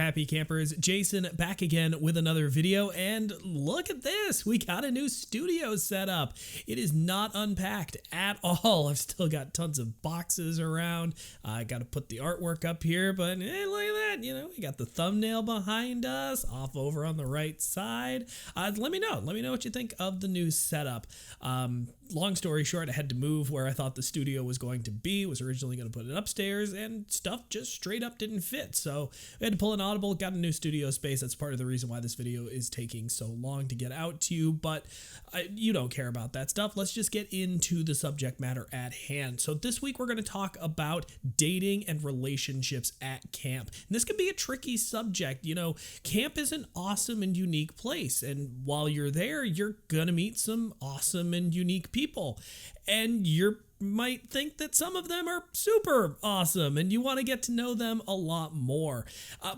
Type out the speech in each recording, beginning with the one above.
happy campers. Jason back again with another video, and look at this. We got a new studio set up. It is not unpacked at all. I've still got tons of boxes around. I got to put the artwork up here, but hey, look at that. You know, we got the thumbnail behind us off over on the right side. Let me know what you think of the new setup. Long story short, I had to move where I thought the studio was going to be. Was originally going to put it upstairs, and stuff just straight up didn't fit. So we had to pull an audible, got a new studio space. That's part of the reason why this video is taking so long to get out to you, but you don't care about that stuff. Let's just get into the subject matter at hand. So this week we're going to talk about dating and relationships at camp. And this can be a tricky subject. You know, camp is an awesome and unique place, and while you're there, you're going to meet some awesome and unique people, and you might think that some of them are super awesome and you want to get to know them a lot more,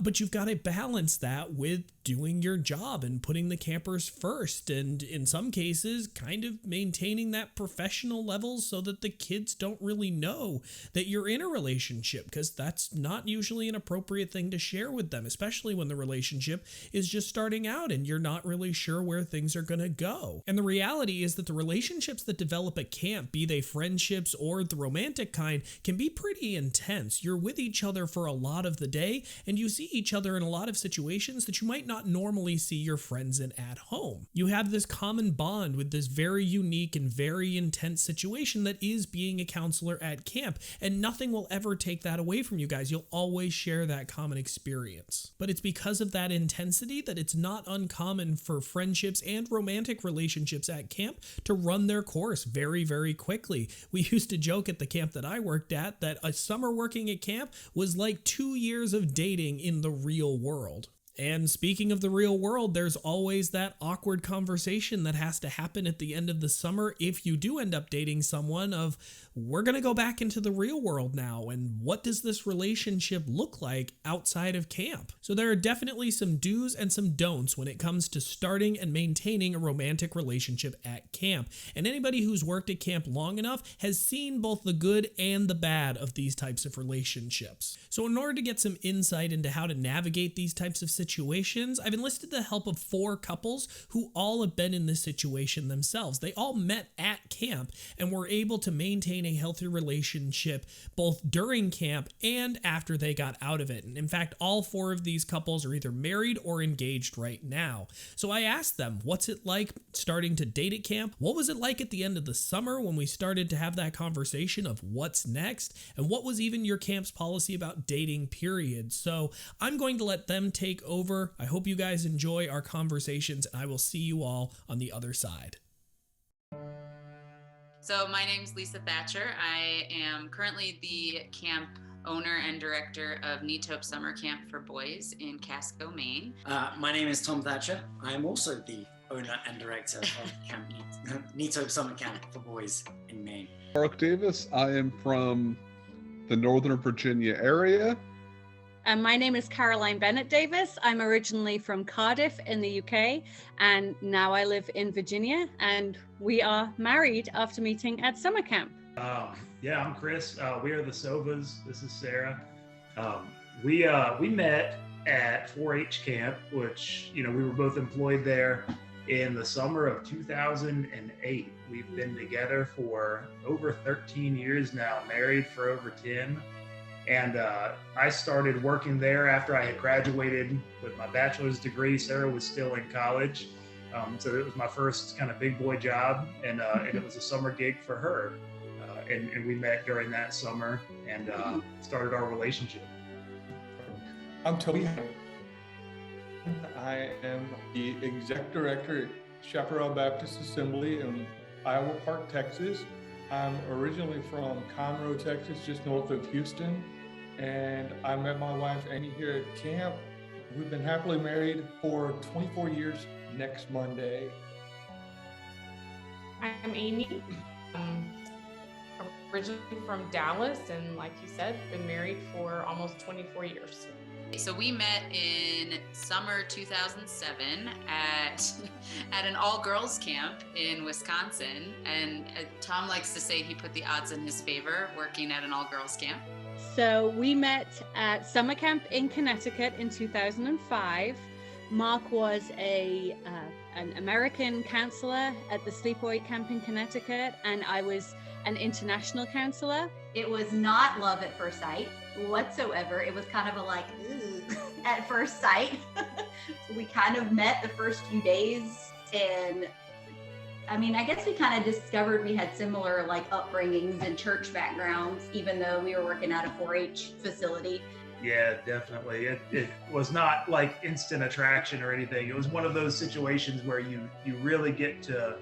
but you've got to balance that with doing your job and putting the campers first, and in some cases kind of maintaining that professional level so that the kids don't really know that you're in a relationship, because that's not usually an appropriate thing to share with them, especially when the relationship is just starting out and you're not really sure where things are going to go. And the reality is that the relationships that develop at camp, be they friendships or the romantic kind, can be pretty intense. You're with each other for a lot of the day, and you see each other in a lot of situations that you might not normally see your friends in at home. You have this common bond with this very unique and very intense situation that is being a counselor at camp, and nothing will ever take that away from you guys. You'll always share that common experience. But it's because of that intensity that it's not uncommon for friendships and romantic relationships at camp to run their course very, very quickly. We used to joke at the camp that I worked at that a summer working at camp was like 2 years of dating in the real world. And speaking of the real world, there's always that awkward conversation that has to happen at the end of the summer if you do end up dating someone of, we're going to go back into the real world now, and what does this relationship look like outside of camp? So there are definitely some do's and some don'ts when it comes to starting and maintaining a romantic relationship at camp. And anybody who's worked at camp long enough has seen both the good and the bad of these types of relationships. So in order to get some insight into how to navigate these types of situations, I've enlisted the help of 4 couples who all have been in this situation themselves. They all met at camp and were able to maintain a healthy relationship both during camp and after they got out of it. And in fact, all 4 of these couples are either married or engaged right now. So I asked them, what's it like starting to date at camp? What was it like at the end of the summer when we started to have that conversation of what's next? And what was even your camp's policy about dating, period? So I'm going to let them take over. I hope you guys enjoy our conversations, and I will see you all on the other side. So my name's Lisa Thatcher. I am currently the camp owner and director of Neathope Summer Camp for Boys in Casco, Maine. My name is Tom Thatcher. I am also the owner and director of Camp Neathope Summer Camp for Boys in Maine. Mark Davis. I am from the Northern Virginia area. And my name is Caroline Bennett Davis. I'm originally from Cardiff in the UK, and now I live in Virginia, and we are married after meeting at summer camp. Yeah, I'm Chris. We are the Sovas. This is Sarah. We met at 4-H camp, which, you know, we were both employed there in the summer of 2008. We've been together for over 13 years now, married for over 10. And I started working there after I had graduated with my bachelor's degree. Sarah was still in college. So it was my first kind of big boy job, and it was a summer gig for her. And we met during that summer and started our relationship. I'm Toby. I am the exec director at Chaparral Baptist Assembly in Iowa Park, Texas. I'm originally from Conroe, Texas, just north of Houston. And I met my wife, Amy, here at camp. We've been happily married for 24 years next Monday. I'm Amy, originally from Dallas, and like you said, been married for almost 24 years. So we met in summer 2007 at an all-girls camp in Wisconsin, and Tom likes to say he put the odds in his favor working at an all-girls camp. So we met at summer camp in Connecticut in 2005. Mark was an American counselor at the sleepaway camp in Connecticut, and I was an international counselor. It was not love at first sight whatsoever. It was kind of a like, ugh, at first sight. We kind of met the first few days, and I mean, I guess we kind of discovered we had similar like upbringings and church backgrounds, even though we were working at a 4-H facility. Yeah, definitely. It was not like instant attraction or anything. It was one of those situations where you really get to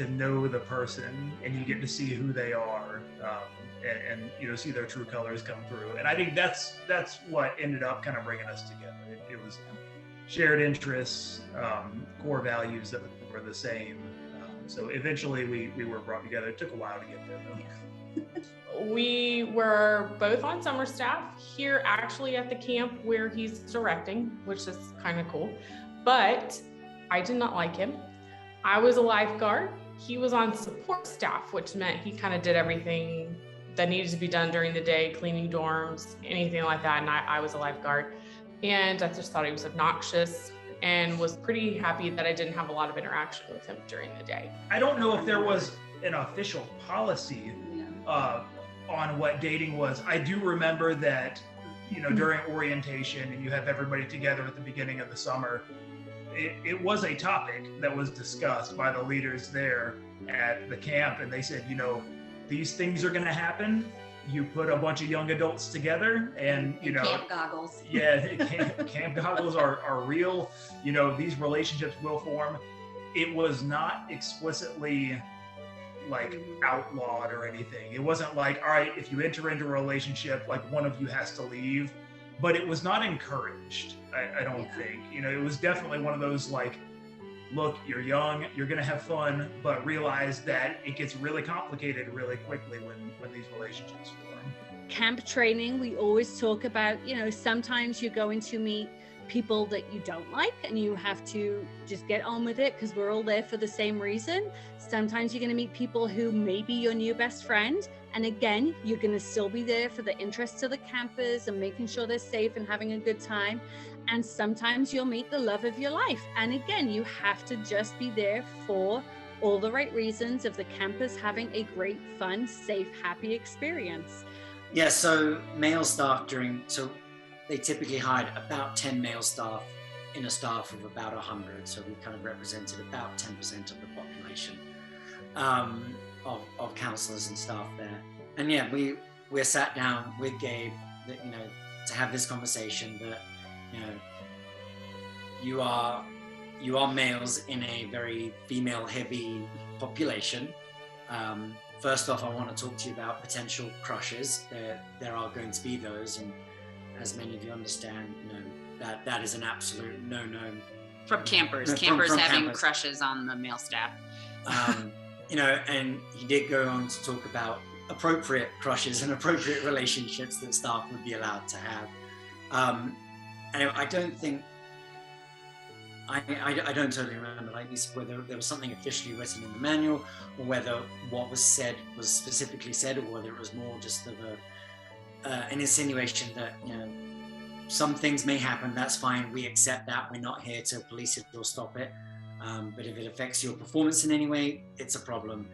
know the person, and you get to see who they are, and you know, see their true colors come through. And I think that's what ended up kind of bringing us together. It was shared interests, core values that were the same. So eventually we were brought together. It took a while to get there though. We were both on summer staff here actually at the camp where he's directing, which is kind of cool. But I did not like him. I was a lifeguard. He was on support staff, which meant he kind of did everything that needed to be done during the day, cleaning dorms, anything like that. And I was a lifeguard. And I just thought he was obnoxious, and was pretty happy that I didn't have a lot of interaction with him during the day. I don't know if there was an official policy on what dating was. I do remember that, you know, during orientation and you have everybody together at the beginning of the summer, it was a topic that was discussed by the leaders there at the camp. And they said, you know, these things are going to happen. You put a bunch of young adults together, and you know, camp goggles. Yeah, camp goggles are real. You know, these relationships will form. It was not explicitly like outlawed or anything. It wasn't like, all right, if you enter into a relationship, like one of you has to leave. But it was not encouraged. I don't think. You know, it was definitely one of those like, look, you're young, you're gonna have fun, but realize that it gets really complicated really quickly when these relationships form. Camp training, we always talk about, you know, sometimes you're going to meet people that you don't like, and you have to just get on with it because we're all there for the same reason. Sometimes you're going to meet people who may be your new best friend, and again, you're going to still be there for the interests of the campers and making sure they're safe and having a good time. And sometimes you'll meet the love of your life, and again, you have to just be there for all the right reasons of the campers having a great, fun, safe, happy experience. Yeah, so male staff so they typically hired about 10 male staff in a staff of about 100. So we kind of represented about 10% of the population of counselors and staff there. And yeah, we're sat down with Gabe, that, you know, to have this conversation that, you know, you are males in a very female heavy population. First off, I want to talk to you about potential crushes. There are going to be those, and as many of you understand, you know, that is an absolute no-no. From campers, No, campers from having campers. crushes on the male staff. You know, and he did go on to talk about appropriate crushes and appropriate relationships that staff would be allowed to have. And I don't think, I don't totally remember, like, whether there was something officially written in the manual, or whether what was said was specifically said, or whether it was more just of an insinuation that, you know, some things may happen, that's fine, we accept that, we're not here to police it or stop it. But if it affects your performance in any way, it's a problem.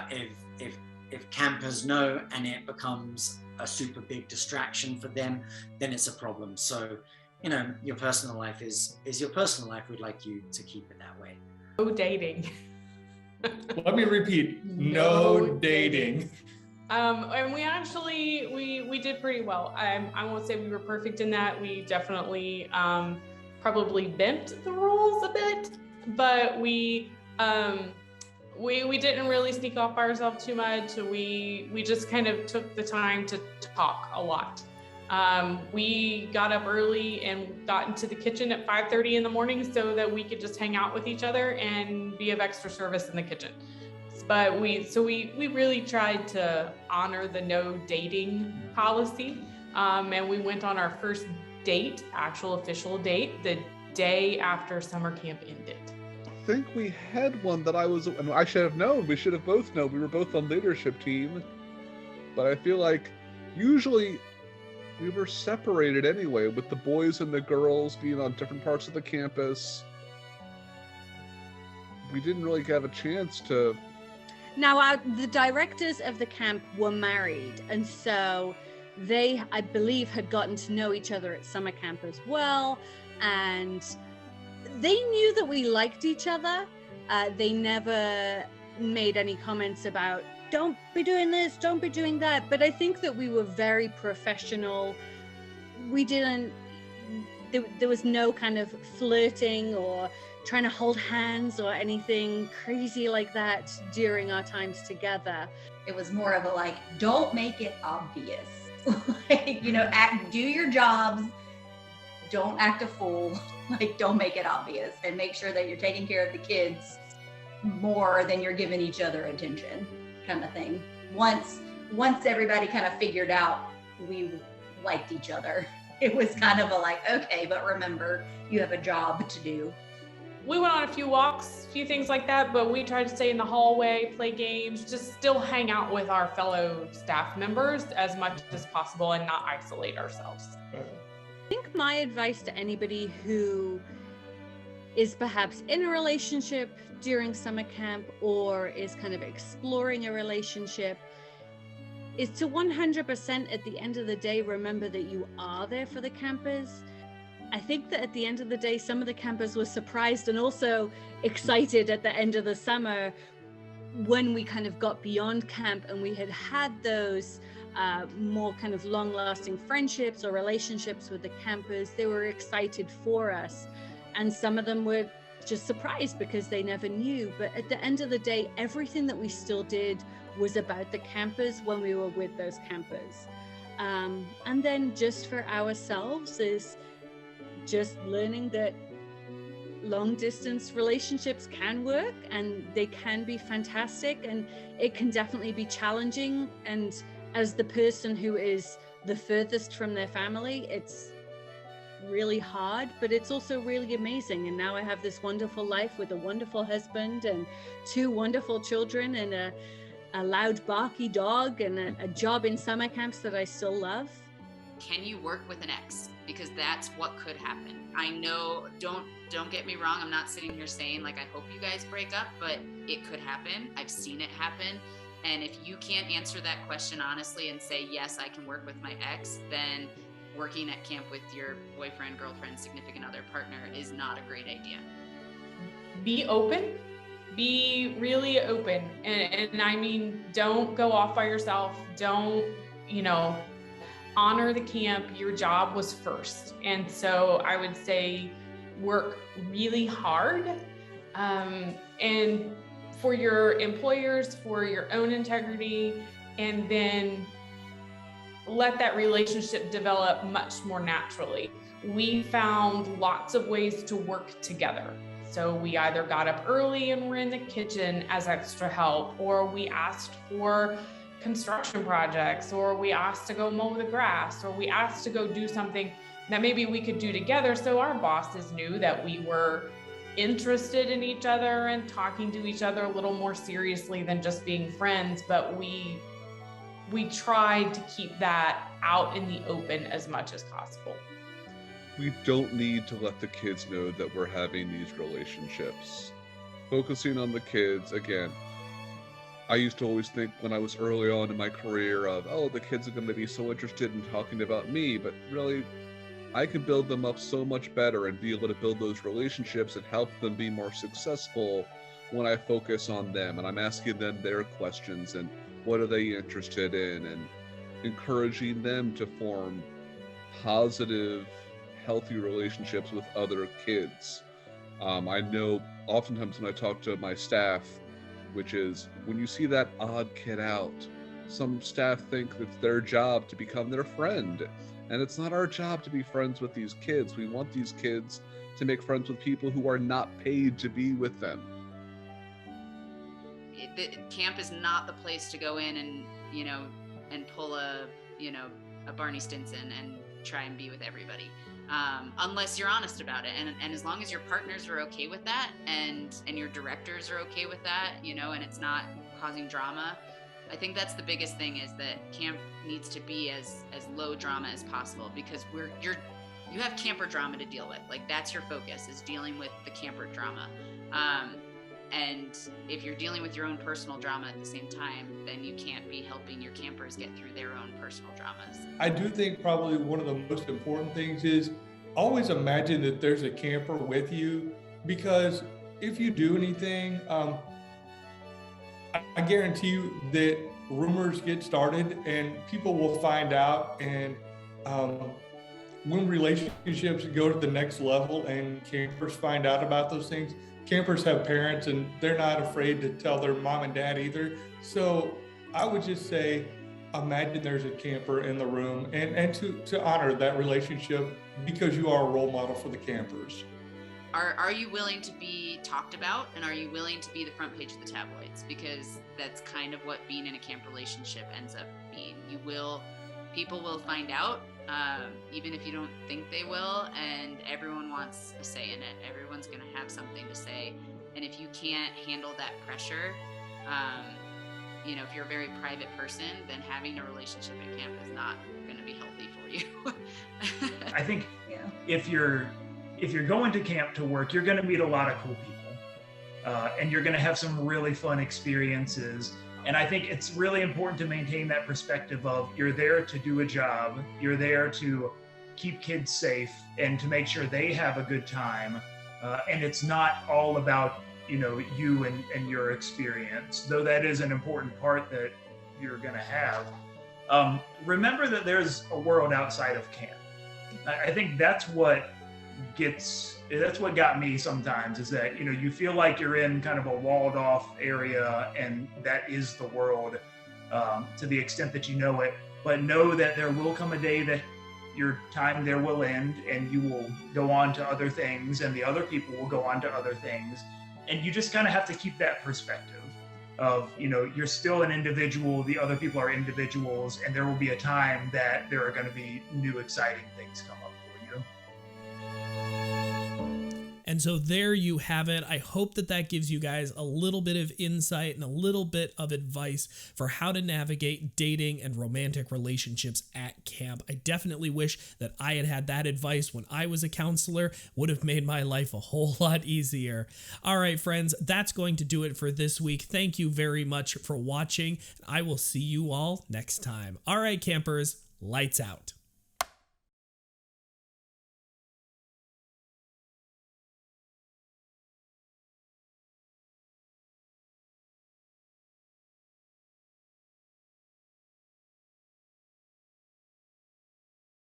If campers know and it becomes a super big distraction for them, then it's a problem. So, you know, your personal life is your personal life. We'd like you to keep it that way. No dating. Let me repeat, no dating. And we actually, we did pretty well. I won't say we were perfect in that. We definitely probably bent the rules a bit, but we didn't really sneak off by ourselves too much. We just kind of took the time to talk a lot. We got up early and got into the kitchen at 5:30 in the morning so that we could just hang out with each other and be of extra service in the kitchen. But we really tried to honor the no dating policy. And we went on our first date, actual official date, the day after summer camp ended. I think we had one that I should have known. We should have both known. We were both on leadership team. But I feel like usually we were separated anyway, with the boys and the girls being on different parts of the campus. We didn't really have a chance to... Now, the directors of the camp were married, and so they, I believe, had gotten to know each other at summer camp as well, and they knew that we liked each other. They never made any comments about, don't be doing this, don't be doing that, but I think that we were very professional. We didn't, there was no kind of flirting or trying to hold hands or anything crazy like that during our times together. It was more of a like, don't make it obvious. Like, you know, do your jobs, don't act a fool. Like, don't make it obvious, and make sure that you're taking care of the kids more than you're giving each other attention, kind of thing. Once everybody kind of figured out we liked each other, it was kind of a like, okay, but remember, you have a job to do. We went on a few walks, a few things like that, but we tried to stay in the hallway, play games, just still hang out with our fellow staff members as much as possible and not isolate ourselves. I think my advice to anybody who is perhaps in a relationship during summer camp or is kind of exploring a relationship is to 100% at the end of the day remember that you are there for the campers. I think that at the end of the day, some of the campers were surprised and also excited at the end of the summer when we kind of got beyond camp and we had those more kind of long-lasting friendships or relationships with the campers. They were excited for us, and some of them were just surprised because they never knew. But at the end of the day, everything that we still did was about the campers when we were with those campers. And then just for ourselves is just learning that long distance relationships can work and they can be fantastic, and it can definitely be challenging. And as the person who is the furthest from their family, it's really hard, but it's also really amazing. And now I have this wonderful life with a wonderful husband and 2 wonderful children and a loud barky dog and a job in summer camps that I still love. Can you work with an ex? Because that's what could happen. I know, don't get me wrong, I'm not sitting here saying like I hope you guys break up, but it could happen. I've seen it happen. And if you can't answer that question honestly and say, yes, I can work with my ex, then working at camp with your boyfriend, girlfriend, significant other, partner is not a great idea. Be open, be really open. And I mean, don't go off by yourself. Don't, honor the camp. Your job was first. And so I would say work really hard. And for your employers, for your own integrity, and then let that relationship develop much more naturally. We found lots of ways to work together. So we either got up early and were in the kitchen as extra help, or we asked for construction projects, or we asked to go mow the grass, or we asked to go do something that maybe we could do together. So our bosses knew that we were interested in each other and talking to each other a little more seriously than just being friends. But we tried to keep that out in the open as much as possible. We don't need to let the kids know that we're having these relationships. Focusing on the kids, again, I used to always think when I was early on in my career of, oh, the kids are going to be so interested in talking about me, but really, I can build them up so much better and be able to build those relationships and help them be more successful when I focus on them and I'm asking them their questions and what are they interested in, and encouraging them to form positive, healthy relationships with other kids. I know oftentimes when I talk to my staff, which is when you see that odd kid out, some staff think it's their job to become their friend. And it's not our job to be friends with these kids. We want these kids to make friends with people who are not paid to be with them. The camp is not the place to go in and, and pull a Barney Stinson and try and be with everybody. Unless you're honest about it. And as long as your partners are okay with that and your directors are okay with that, and it's not causing drama, I think that's the biggest thing, is that camp needs to be as low drama as possible, because you have camper drama to deal with. Like, that's your focus, is dealing with the camper drama. And if you're dealing with your own personal drama at the same time, then you can't be helping your campers get through their own personal dramas. I do think probably one of the most important things is always imagine that there's a camper with you, because if you do anything, I guarantee you that rumors get started and people will find out. And when relationships go to the next level and campers find out about those things, campers have parents and they're not afraid to tell their mom and dad either. So I would just say, imagine there's a camper in the room, and to honor that relationship, because you are a role model for the campers. Are you willing to be talked about, and are you willing to be the front page of the tabloids? Because that's kind of what being in a camp relationship ends up being. People will find out, even if you don't think they will, and everyone wants a say in it. Everyone's going to have something to say. And if you can't handle that pressure, if you're a very private person, then having a relationship at camp is not going to be healthy for you. I think if you're going to camp to work, you're going to meet a lot of cool people, and you're going to have some really fun experiences. And I think it's really important to maintain that perspective of, you're there to do a job, you're there to keep kids safe and to make sure they have a good time. And it's not all about, you and your experience, though that is an important part that you're going to have. Remember that there's a world outside of camp. I think that's what got me sometimes, is that, you feel like you're in kind of a walled off area, and that is the world, to the extent that you know it. But know that there will come a day that your time there will end, and you will go on to other things, and the other people will go on to other things. And you just kind of have to keep that perspective of, you're still an individual, the other people are individuals, and there will be a time that there are going to be new exciting things come up for you. And so there you have it. I hope that gives you guys a little bit of insight and a little bit of advice for how to navigate dating and romantic relationships at camp. I definitely wish that I had that advice when I was a counselor. Would have made my life a whole lot easier. All right, friends, that's going to do it for this week. Thank you very much for watching. I will see you all next time. All right, campers, lights out.